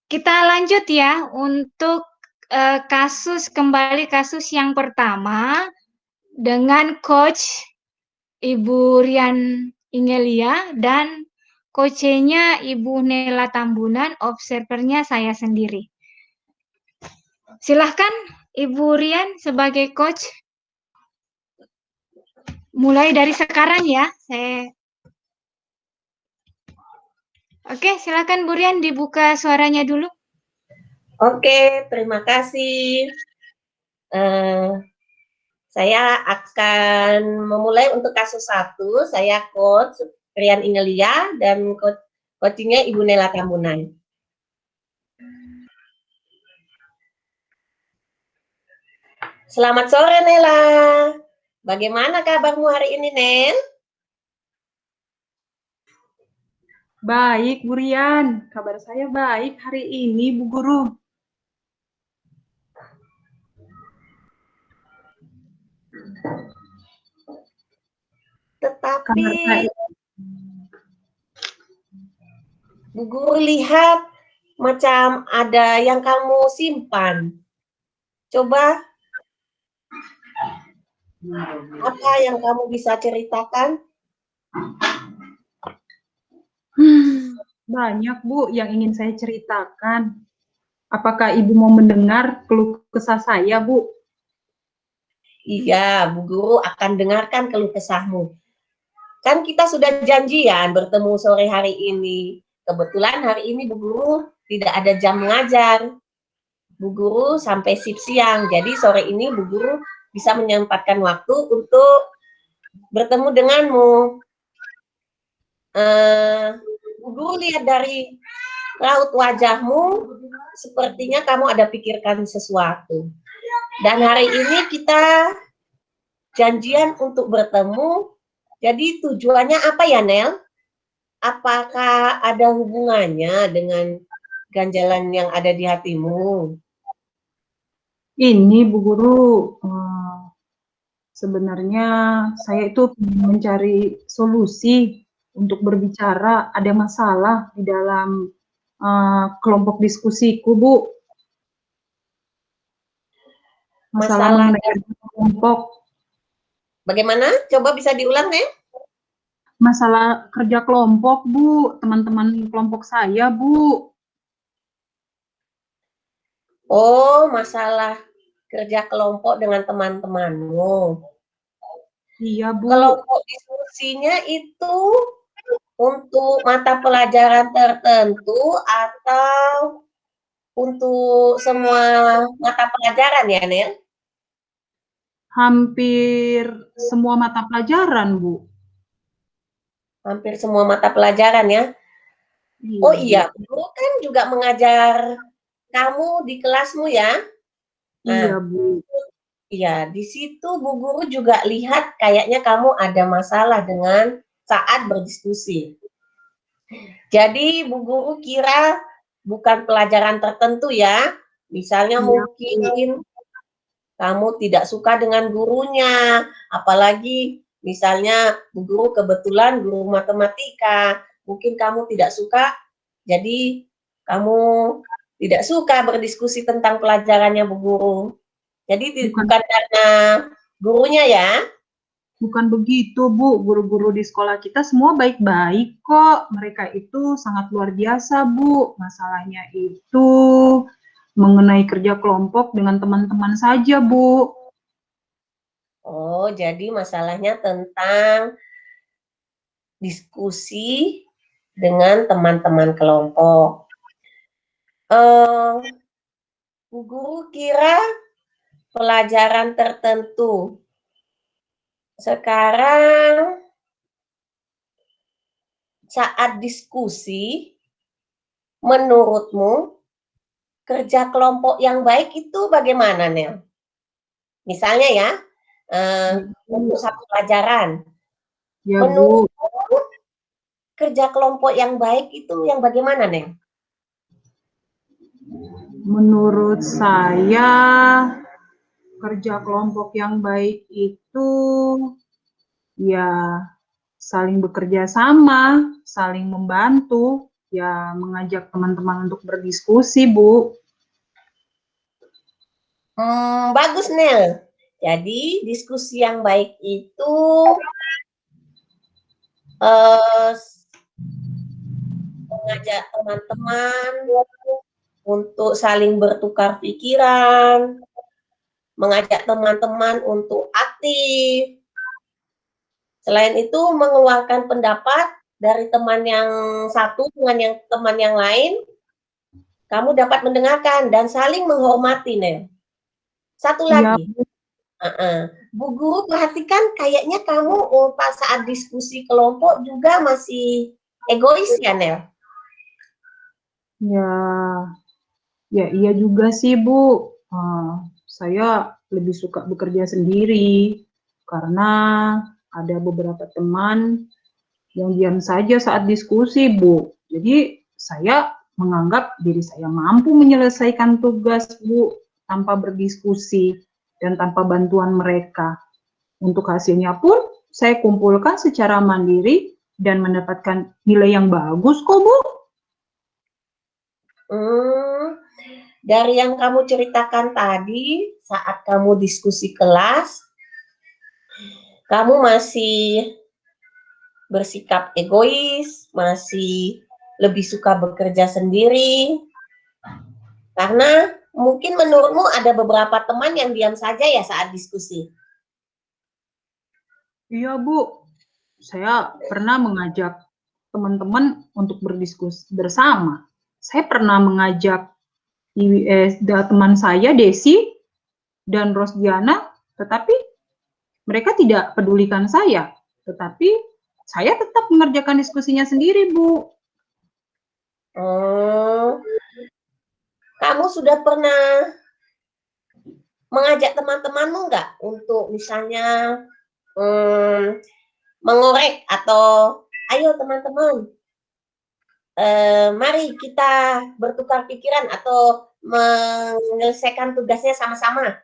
Kita lanjut ya untuk kasus yang pertama dengan Coach Ibu Rian Ingelia dan coachnya Ibu Nela Tambunan, observernya saya sendiri. Silahkan Ibu Rian sebagai coach. Mulai dari sekarang ya. Oke, silakan Bu Rian dibuka suaranya dulu. Oke, terima kasih. Saya akan memulai untuk kasus 1. Saya Coach Rian Ingelia dan coachingnya Ibu Nela Tambunan. Selamat sore Nela. Bagaimana kabarmu hari ini, Nel? Baik, Bu Rian. Kabar saya baik hari ini, Bu Guru. Tetapi Bu Guru lihat macam ada yang kamu simpan. Coba apa yang kamu bisa ceritakan? Banyak, Bu, yang ingin saya ceritakan. Apakah Ibu mau mendengar keluh kesah saya, Bu? Iya, Bu Guru akan dengarkan keluh kesahmu. Kan kita sudah janjian bertemu sore hari ini. Kebetulan hari ini Bu Guru tidak ada jam mengajar. Bu Guru sampai shift siang. Jadi sore ini Bu Guru bisa menyempatkan waktu untuk bertemu denganmu. Bu Guru lihat dari raut wajahmu, sepertinya kamu ada pikirkan sesuatu. Dan hari ini kita janjian untuk bertemu. Jadi tujuannya apa ya, Nel? Apakah ada hubungannya dengan ganjalan yang ada di hatimu? Ini, Bu Guru, sebenarnya saya itu mencari solusi untuk berbicara. Ada masalah di dalam kelompok diskusiku, Bu. Masalah mengenai kelompok. Bagaimana? Coba bisa diulang, Nel? Masalah kerja kelompok, Bu. Teman-teman kelompok saya, Bu. Oh, masalah kerja kelompok dengan teman-temanmu. Iya, Bu. Kelompok diskusinya itu untuk mata pelajaran tertentu atau untuk semua mata pelajaran ya, Nel? Hampir semua mata pelajaran, Bu. Hampir semua mata pelajaran ya? Iya, Oh iya, guru kan juga mengajar kamu di kelasmu ya? Iya, Nah, Bu. iya, di situ Bu Guru juga lihat kayaknya kamu ada masalah dengan saat berdiskusi. Jadi Bu Guru kira bukan pelajaran tertentu ya, misalnya Iya, mungkin kamu tidak suka dengan gurunya, apalagi misalnya Bu Guru kebetulan guru matematika, mungkin kamu tidak suka, jadi kamu tidak suka berdiskusi tentang pelajarannya Bu Guru. Jadi bukan karena gurunya ya? Bukan begitu, Bu. Guru-guru di sekolah kita semua baik-baik kok. Mereka itu sangat luar biasa, Bu. Masalahnya itu mengenai kerja kelompok dengan teman-teman saja, Bu. Oh, jadi masalahnya tentang diskusi dengan teman-teman kelompok. Bu Guru kira pelajaran tertentu. Sekarang saat diskusi, menurutmu kerja kelompok yang baik itu bagaimana, Nel? Misalnya ya, untuk satu pelajaran. Ya, Bu. Menurutmu kerja kelompok yang baik itu yang bagaimana, Nel? Menurut saya, kerja kelompok yang baik itu ya saling bekerja sama, saling membantu, ya mengajak teman-teman untuk berdiskusi, Bu. Bagus, Nel. Jadi, diskusi yang baik itu mengajak teman-teman untuk saling bertukar pikiran, mengajak teman-teman untuk aktif. Selain itu, mengeluarkan pendapat dari teman yang satu dengan teman yang lain, kamu dapat mendengarkan dan saling menghormati, Nel. Satu lagi, Bu Guru perhatikan kayaknya kamu pas saat diskusi kelompok juga masih egois ya, Nel? Ya iya juga sih, Bu. Saya lebih suka bekerja sendiri karena ada beberapa teman yang diam saja saat diskusi, Bu. Jadi saya menganggap diri saya mampu menyelesaikan tugas, Bu, tanpa berdiskusi dan tanpa bantuan mereka. Untuk hasilnya pun saya kumpulkan secara mandiri dan mendapatkan nilai yang bagus kok, Bu. Dari yang kamu ceritakan tadi, saat kamu diskusi kelas, kamu masih bersikap egois, masih lebih suka bekerja sendiri, karena mungkin menurutmu ada beberapa teman yang diam saja ya saat diskusi. Iya, Bu. Saya pernah mengajak teman-teman untuk berdiskusi bersama. Saya pernah mengajak teman saya, Desi, dan Rosdiana, tetapi mereka tidak pedulikan saya. Tetapi saya tetap mengerjakan diskusinya sendiri, Bu. Kamu sudah pernah mengajak teman-temanmu nggak untuk misalnya mengorek atau ayo teman-teman, mari kita bertukar pikiran atau menyelesaikan tugasnya sama-sama?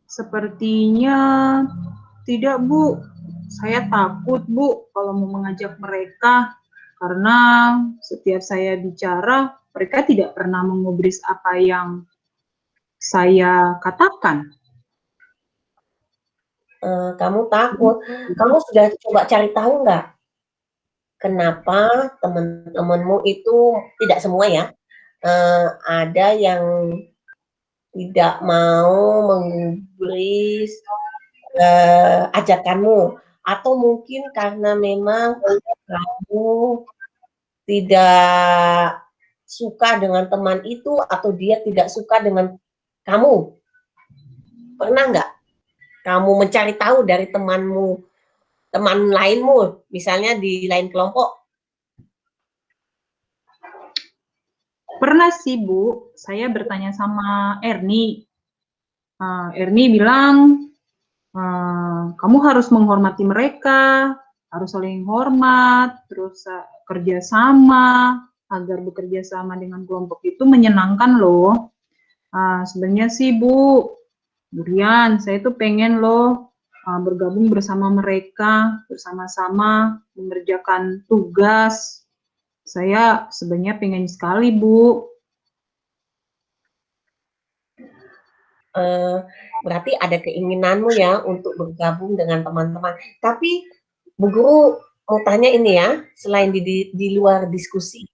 Sepertinya tidak, Bu. Saya takut, Bu, kalau mau mengajak mereka, karena setiap saya bicara, mereka tidak pernah mengubris apa yang saya katakan. Kamu takut. Kamu sudah coba cari tahu nggak? Kenapa teman-temanmu itu, tidak semua ya, ada yang tidak mau menggubris ajakanmu, atau mungkin karena memang kamu tidak suka dengan teman itu atau dia tidak suka dengan kamu. Pernah nggak kamu mencari tahu dari temanmu, teman lainmu, misalnya di lain kelompok? Pernah sih, Bu. Saya bertanya sama Erni. Erni bilang, kamu harus menghormati mereka, harus saling hormat, terus kerja sama, agar bekerja sama dengan kelompok itu menyenangkan loh. Sebenarnya sih, Bu, Burian, saya tuh pengen loh bergabung bersama mereka, bersama-sama mengerjakan tugas. Saya sebenarnya pengen sekali, Bu. Berarti ada keinginanmu ya untuk bergabung dengan teman-teman. Tapi Bu Guru mau tanya ini ya, selain di luar diskusi,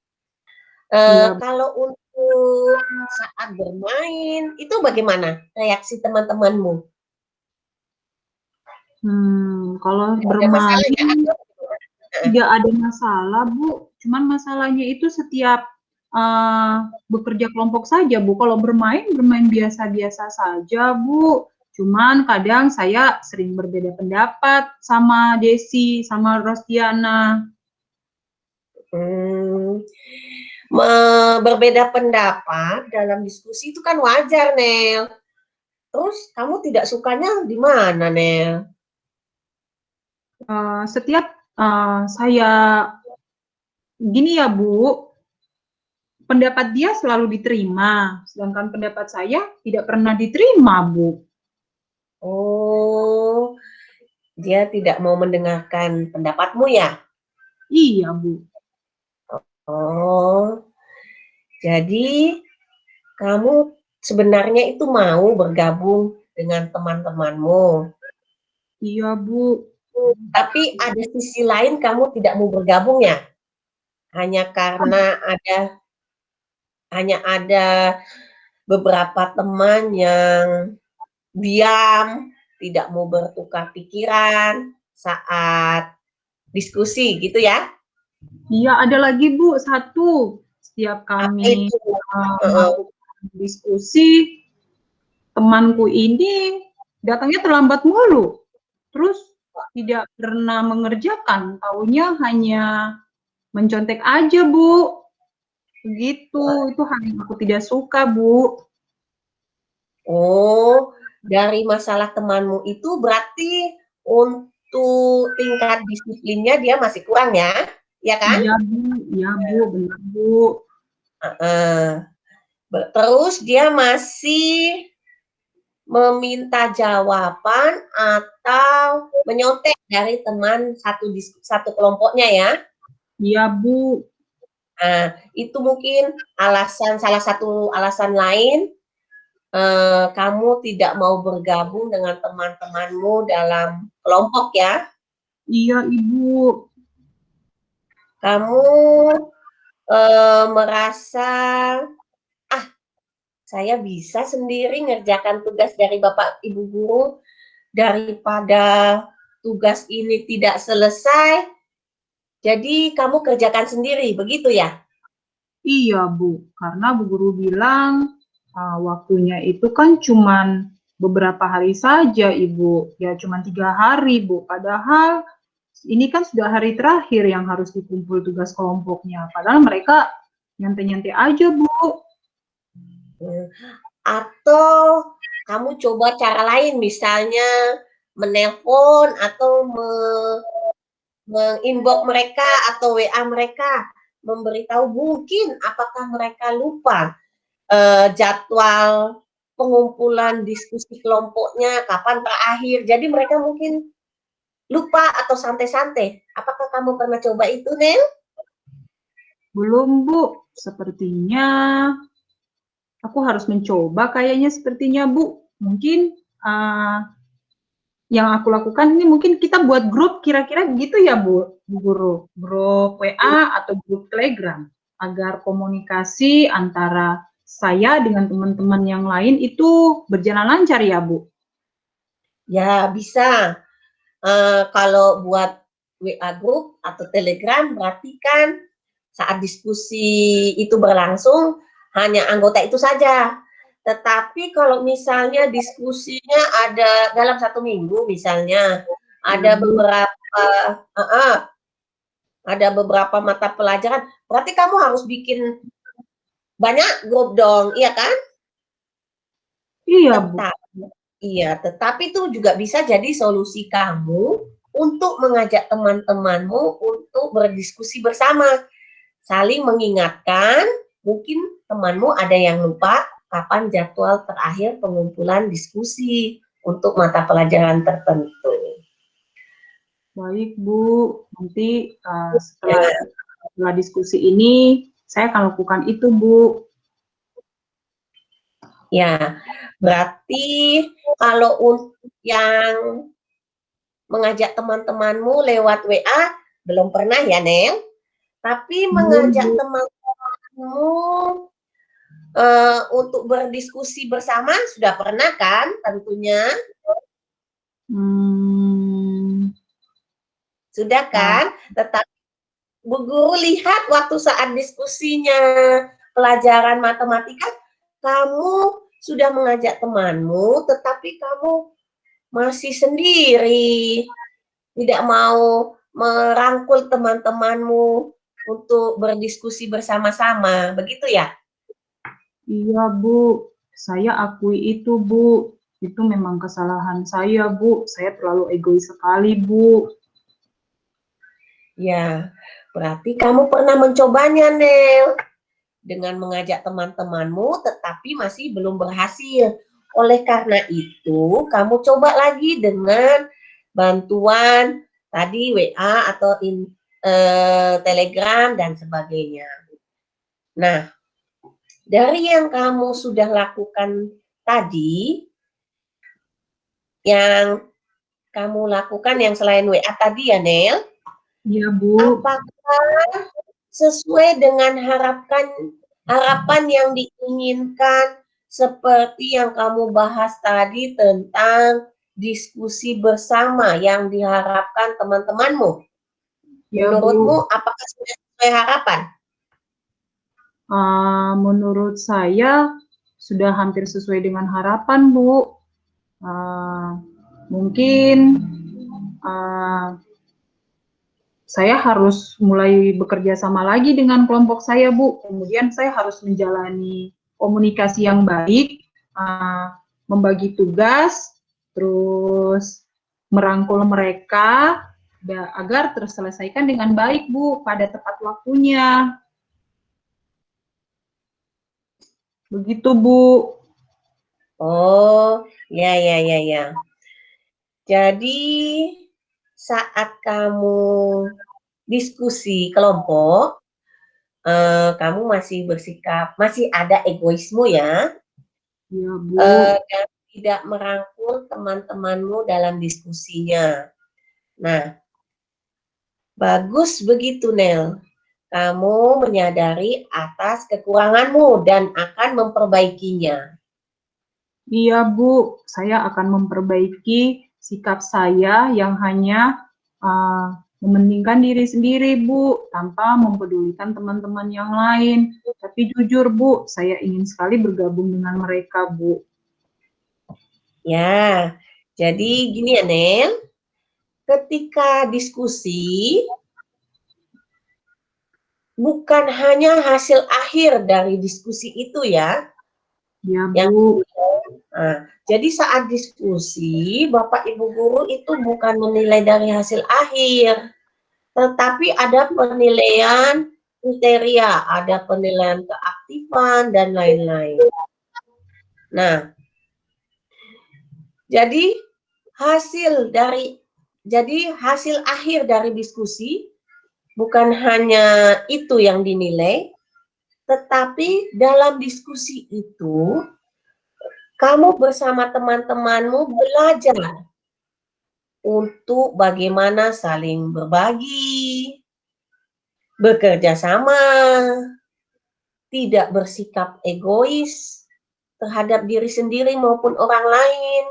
kalau untuk saat bermain itu bagaimana reaksi teman-temanmu? Kalau bermain tidak ada masalah, Bu. Cuman masalahnya itu setiap bekerja kelompok saja, Bu. Kalau bermain biasa-biasa saja, Bu. Cuman kadang saya sering berbeda pendapat sama Desi, sama Rosdiana. Berbeda pendapat dalam diskusi itu kan wajar, Nel. Terus kamu tidak sukanya di mana, Nel? Setiap saya gini ya, Bu, pendapat dia selalu diterima, sedangkan pendapat saya tidak pernah diterima, Bu. Oh, Dia tidak mau mendengarkan pendapatmu ya? Iya, Bu. Oh, jadi kamu sebenarnya itu mau bergabung dengan teman-temanmu. Iya, Bu. Tapi ada sisi lain kamu tidak mau bergabung ya? Hanya karena ada beberapa teman yang diam, tidak mau bertukar pikiran saat diskusi gitu ya? Iya, ada lagi, Bu, satu. Setiap Apa kami itu? melakukan diskusi, temanku ini datangnya terlambat mulu. Terus tidak pernah mengerjakan, taunya hanya mencontek aja, Bu. Begitu, itu hal yang aku tidak suka, Bu. Oh, dari masalah temanmu itu berarti untuk tingkat disiplinnya dia masih kurang ya? Ya kan? Iya, Bu, benar, Bu. Heeh. Terus dia masih meminta jawaban atau menyontek dari teman satu kelompoknya ya? Iya, Bu. Nah, itu mungkin salah satu alasan lain kamu tidak mau bergabung dengan teman-temanmu dalam kelompok ya? Iya, Ibu. Kamu merasa, ah saya bisa sendiri ngerjakan tugas dari Bapak Ibu Guru, daripada tugas ini tidak selesai, jadi kamu kerjakan sendiri, begitu ya? Iya, Bu. Karena Bu Guru bilang, waktunya itu kan cuman beberapa hari saja, Ibu. Ya cuman 3 hari, Bu. Padahal ini kan sudah hari terakhir yang harus dikumpul tugas kelompoknya. Padahal mereka nyantai-nyantai aja, Bu. Atau kamu coba cara lain, misalnya menelpon atau menginbox mereka atau WA mereka, memberitahu mungkin apakah mereka lupa jadwal pengumpulan diskusi kelompoknya kapan terakhir. Jadi mereka mungkin lupa atau santai-santai. Apakah kamu pernah coba itu, Nel? Belum, Bu. Sepertinya aku harus mencoba kayaknya sepertinya, Bu. Mungkin yang aku lakukan ini mungkin kita buat grup kira-kira gitu ya, Bu Guru. Grup WA atau grup Telegram agar komunikasi antara saya dengan teman-teman yang lain itu berjalan lancar ya, Bu. Ya, bisa. Kalau buat WA group atau Telegram berarti kan saat diskusi itu berlangsung hanya anggota itu saja. Tetapi kalau misalnya diskusinya ada dalam 1 minggu misalnya, ada beberapa mata pelajaran, berarti kamu harus bikin banyak grup dong, iya kan? Iya, Bu. Tetap Iya, tetapi itu juga bisa jadi solusi kamu untuk mengajak teman-temanmu untuk berdiskusi bersama. Saling mengingatkan, mungkin temanmu ada yang lupa kapan jadwal terakhir pengumpulan diskusi untuk mata pelajaran tertentu. Baik, Bu. Nanti setelah Ya, diskusi ini saya akan lakukan itu, Bu. ya. Berarti kalau untuk yang mengajak teman-temanmu lewat WA belum pernah ya, Nel? Tapi Belum, mengajak Bu. teman-temanmu untuk berdiskusi bersama sudah pernah kan tentunya? Hmm, Sudah ah, kan? Tetapi Bu Guru lihat waktu saat diskusinya pelajaran matematika, kamu sudah mengajak temanmu, tetapi kamu masih sendiri, tidak mau merangkul teman-temanmu untuk berdiskusi bersama-sama, begitu ya? iya, Bu. Saya akui itu, Bu. Itu memang kesalahan saya, Bu. Saya terlalu egois sekali, Bu. Ya, berarti kamu pernah mencobanya, Nel, dengan mengajak teman-temanmu, tetapi masih belum berhasil. Oleh karena itu, kamu coba lagi dengan bantuan tadi WA atau Telegram dan sebagainya. Nah, dari yang kamu sudah lakukan tadi, yang kamu lakukan yang selain WA tadi ya, Nel, Iya, Bu. apakah sesuai dengan harapan yang diinginkan seperti yang kamu bahas tadi tentang diskusi bersama yang diharapkan teman-temanmu? Ya, Menurutmu Bu. apakah sudah sesuai harapan? Menurut saya sudah hampir sesuai dengan harapan, Bu. Mungkin saya harus mulai bekerja sama lagi dengan kelompok saya, Bu. Kemudian saya harus menjalani komunikasi yang baik, membagi tugas, terus merangkul mereka agar terselesaikan dengan baik, Bu, pada tepat waktunya. Begitu, Bu. Oh, ya. Jadi saat kamu diskusi kelompok, kamu masih bersikap, masih ada egoisme ya, Ya, Bu. dan tidak merangkul teman-temanmu dalam diskusinya. Nah, bagus begitu, Nel. Kamu menyadari atas kekuranganmu dan akan memperbaikinya. Iya, Bu. Saya akan memperbaiki sikap saya yang hanya mementingkan diri sendiri, Bu, tanpa mempedulikan teman-teman yang lain. Tapi jujur, Bu, saya ingin sekali bergabung dengan mereka, Bu. Ya, jadi gini ya, Nel. Ketika diskusi, bukan hanya hasil akhir dari diskusi itu ya. Ya, Yang Bu. jadi saat diskusi, Bapak Ibu guru itu bukan menilai dari hasil akhir, tetapi ada penilaian kriteria, ada penilaian keaktifan dan lain-lain. Nah, jadi hasil akhir dari diskusi bukan hanya itu yang dinilai, tetapi dalam diskusi itu kamu bersama teman-temanmu belajar untuk bagaimana saling berbagi, bekerja sama, tidak bersikap egois terhadap diri sendiri maupun orang lain,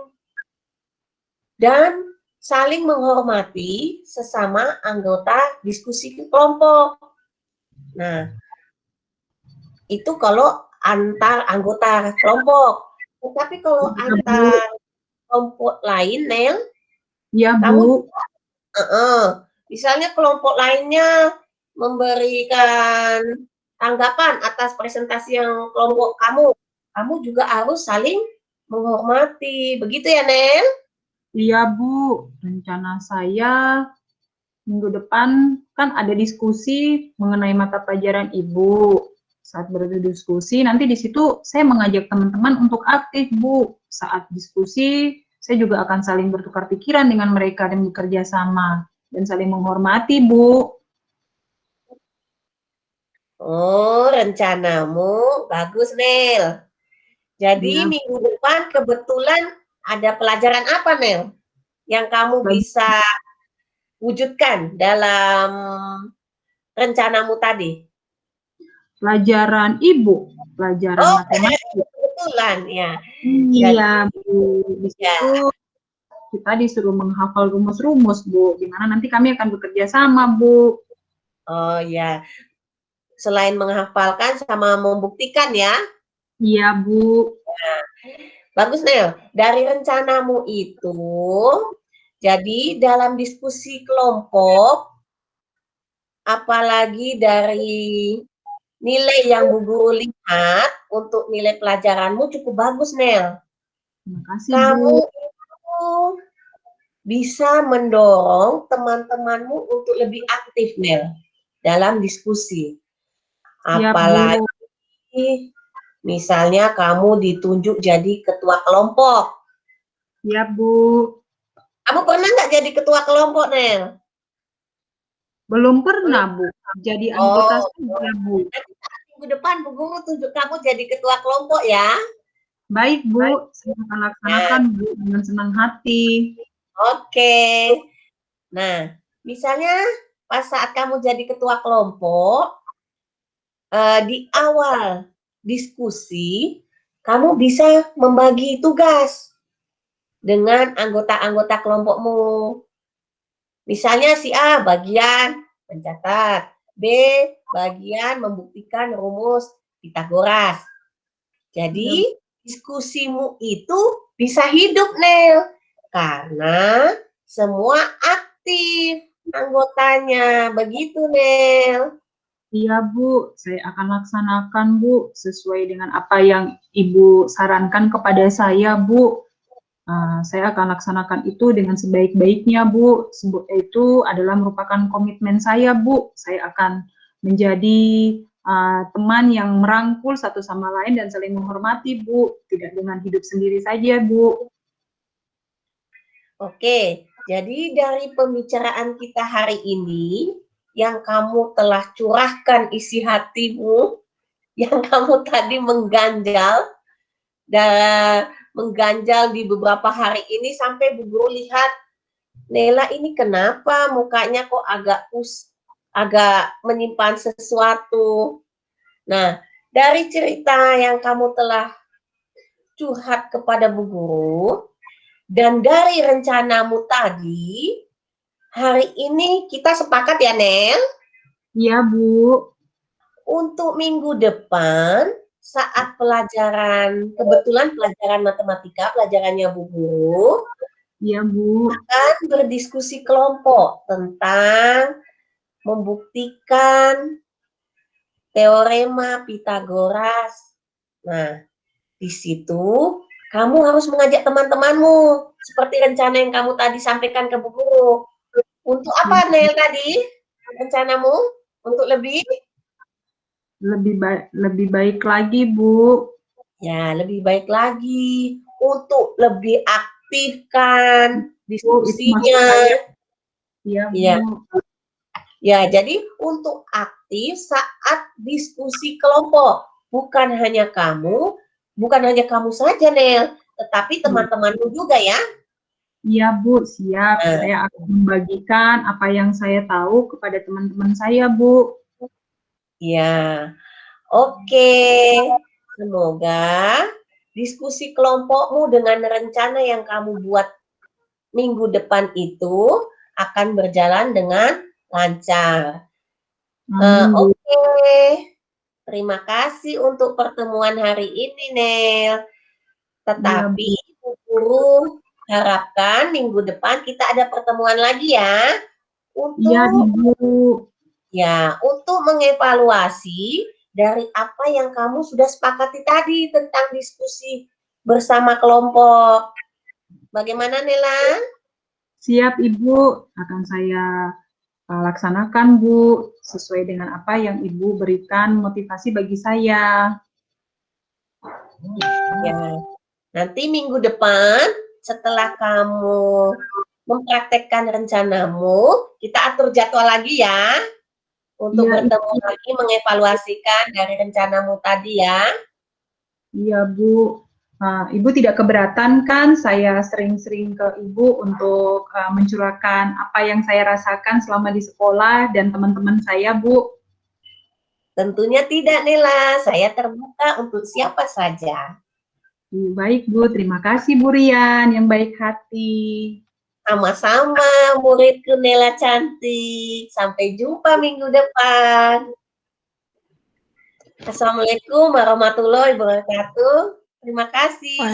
dan saling menghormati sesama anggota diskusi kelompok. Nah, itu kalau antar anggota kelompok. Tetapi kalau antar kelompok lain, Nel, Ya, kamu Bu. misalnya kelompok lainnya memberikan tanggapan atas presentasi yang kelompok kamu juga harus saling menghormati. Begitu ya, Nel? Iya, Bu. Rencana saya minggu depan kan ada diskusi mengenai mata pelajaran Ibu. Saat berdiskusi, nanti di situ saya mengajak teman-teman untuk aktif, Bu. Saat diskusi, saya juga akan saling bertukar pikiran dengan mereka dan bekerja sama. Dan saling menghormati, Bu. Oh, rencanamu bagus, Nel. Jadi Ya, minggu depan kebetulan ada pelajaran apa, Nel? Yang kamu bisa wujudkan dalam rencanamu tadi? pelajaran Ibu, pelajaran matematika. Kebetulan ya. Iya, Jadi, Bu. Di ya. situ kita disuruh menghafal rumus-rumus, Bu. Di mana nanti kami akan bekerja sama, Bu. Oh ya. Selain menghafalkan sama membuktikan ya. Iya, Bu. Bagus, Nel. Dari rencanamu itu, jadi dalam diskusi kelompok, apalagi dari nilai yang Bu Guru lihat untuk nilai pelajaranmu cukup bagus, Nel. Terima kasih, Kamu Bu. itu bisa mendorong teman-temanmu untuk lebih aktif, Nel, dalam diskusi. Siap, Apalagi Bu. misalnya kamu ditunjuk jadi ketua kelompok. Siap, Bu. Kamu pernah nggak jadi ketua kelompok, Nel? Belum pernah, Bu. Jadi anggota Oh, saja, Bu. nanti minggu depan Bu Guru tunjuk kamu jadi ketua kelompok ya. Baik, Bu. Saya akan laksanakan, Bu, dengan senang hati. Oke. Nah, misalnya pas saat kamu jadi ketua kelompok, di awal diskusi, kamu bisa membagi tugas dengan anggota-anggota kelompokmu. Misalnya si A bagian mencatat, B bagian membuktikan rumus Pitagoras. Jadi diskusimu itu bisa hidup, Nel, karena semua aktif anggotanya. Begitu, Nel. Iya, Bu. Saya akan laksanakan, Bu, sesuai dengan apa yang Ibu sarankan kepada saya, Bu. Saya akan laksanakan itu dengan sebaik-baiknya, Bu. Itu adalah merupakan komitmen saya, Bu. Saya akan menjadi teman yang merangkul satu sama lain dan saling menghormati, Bu. Tidak dengan hidup sendiri saja, Bu. Oke, jadi dari pembicaraan kita hari ini, yang kamu telah curahkan isi hatimu, yang kamu tadi mengganjal di beberapa hari ini sampai Bu Guru lihat, Nela ini kenapa mukanya kok agak menyimpan sesuatu. Nah, dari cerita yang kamu telah curhat kepada Bu Guru, dan dari rencanamu tadi, hari ini kita sepakat ya, Nel? Iya, Bu. Untuk minggu depan, saat kebetulan pelajaran matematika, pelajarannya Bu Guru, Iya, Bu. akan berdiskusi kelompok tentang membuktikan teorema Pitagoras. Nah, di situ kamu harus mengajak teman-temanmu, seperti rencana yang kamu tadi sampaikan ke Bu Guru. Untuk apa, Nel, tadi rencanamu? Untuk lebih baik lagi, Bu. Ya, lebih baik lagi untuk lebih aktifkan diskusinya. Iya, Bu. Ya. Ya, jadi untuk aktif saat diskusi kelompok, bukan hanya kamu saja, Nel, tetapi teman-temanmu juga ya. Iya, Bu, siap. Nah. Saya akan membagikan apa yang saya tahu kepada teman-teman saya, Bu. Ya, oke. Semoga diskusi kelompokmu dengan rencana yang kamu buat minggu depan itu akan berjalan dengan lancar. Oke. Terima kasih untuk pertemuan hari ini, Nel. Tetapi Bu Guru harapkan minggu depan kita ada pertemuan lagi ya. Untuk mengevaluasi dari apa yang kamu sudah sepakati tadi tentang diskusi bersama kelompok. Bagaimana, Nela? Siap, Ibu. Akan saya laksanakan, Bu, sesuai dengan apa yang Ibu berikan motivasi bagi saya. Ya, nanti minggu depan setelah kamu mempraktekkan rencanamu, kita atur jadwal lagi ya untuk bertemu lagi mengevaluasikan dari rencanamu tadi ya. Iya, Bu. Ibu tidak keberatan kan saya sering-sering ke Ibu untuk mencurahkan apa yang saya rasakan selama di sekolah dan teman-teman saya, Bu? Tentunya tidak, Nela. Saya terbuka untuk siapa saja. Baik, Bu. Terima kasih, Bu Rian, yang baik hati. Sama-sama, muridku Nela cantik. Sampai jumpa minggu depan. Assalamualaikum warahmatullahi wabarakatuh. Terima kasih.